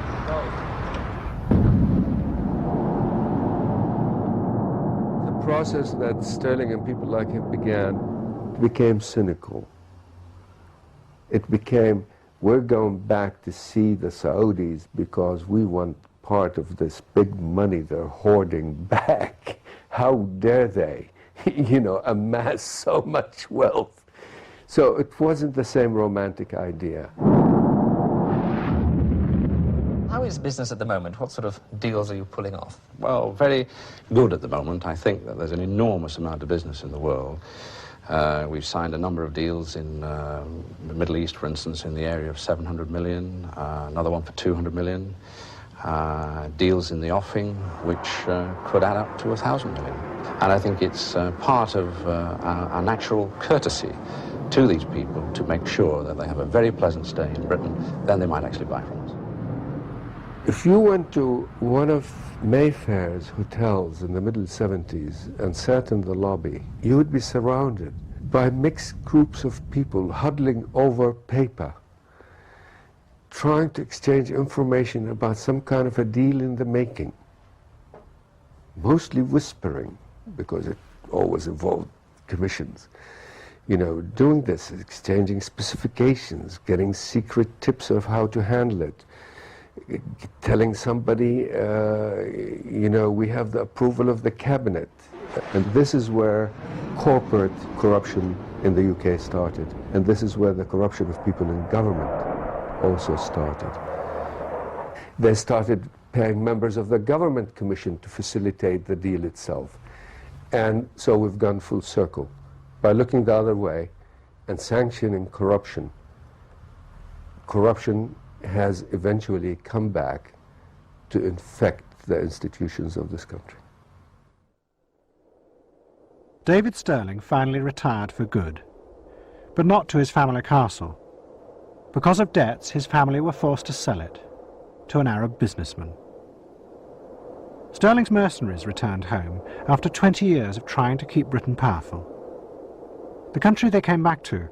[SPEAKER 2] The process that Sterling and people like him became cynical. It became, we're going back to see the Saudis because we want part of this big money they're hoarding back. How dare they, amass so much wealth? So it wasn't the same romantic idea.
[SPEAKER 13] How is business at the moment? What sort of deals are you pulling off?
[SPEAKER 15] Well, very good at the moment. I think that there's an enormous amount of business in the world. We've signed a number of deals in the Middle East, for instance, in the area of 700 million, another one for 200 million. Deals in the offing, which could add up to 1,000 million. And I think it's part of our natural courtesy to these people to make sure that they have a very pleasant stay in Britain, then they might actually buy from us.
[SPEAKER 2] If you went to one of Mayfair's hotels in the middle 70s and sat in the lobby, you would be surrounded by mixed groups of people huddling over paper, trying to exchange information about some kind of a deal in the making, mostly whispering, because it always involved commissions. Doing this, exchanging specifications, getting secret tips of how to handle it, telling somebody, we have the approval of the cabinet. And this is where corporate corruption in the UK started. And this is where the corruption of people in government also started. They started paying members of the government commission to facilitate the deal itself. And so we've gone full circle. By looking the other way and sanctioning corruption, corruption has eventually come back to infect the institutions of this country.
[SPEAKER 9] David Sterling finally retired for good, but not to his family castle. Because of debts, his family were forced to sell it to an Arab businessman. Sterling's mercenaries returned home after 20 years of trying to keep Britain powerful. The country they came back to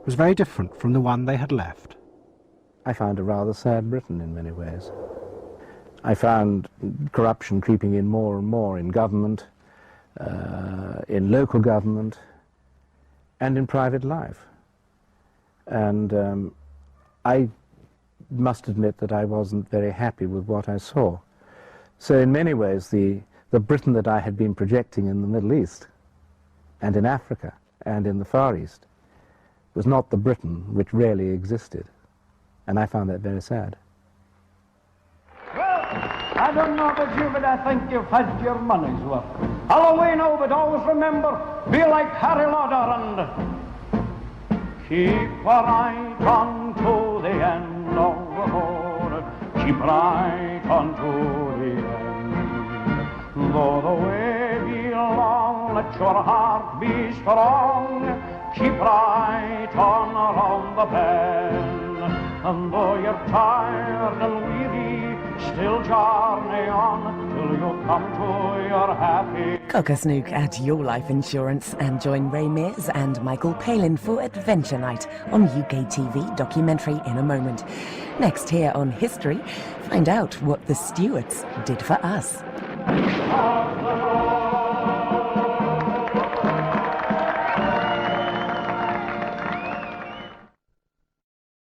[SPEAKER 9] was very different from the one they had left.
[SPEAKER 27] I found a rather sad Britain in many ways. I found corruption creeping in more and more in government, in local government, and in private life. And I must admit that I wasn't very happy with what I saw. So in many ways, the Britain that I had been projecting in the Middle East and in Africa and in the Far East was not the Britain which really existed. And I found that very sad.
[SPEAKER 11] Well, I don't know about you, but I think you've had your money's worth. I'll away now, but always remember, be like Harry Lauder and keep right on to the end of the road. Keep right on to the end. Though the way be long, let your heart be strong. Keep right on around the bend. And though you're tired and weary, still journey on till you come to your happy.
[SPEAKER 17] Cock a snook at Your Life Insurance and join Ray Mears and Michael Palin for Adventure Night on UK TV documentary in a moment. Next here on History, find out what the Stuarts did for us.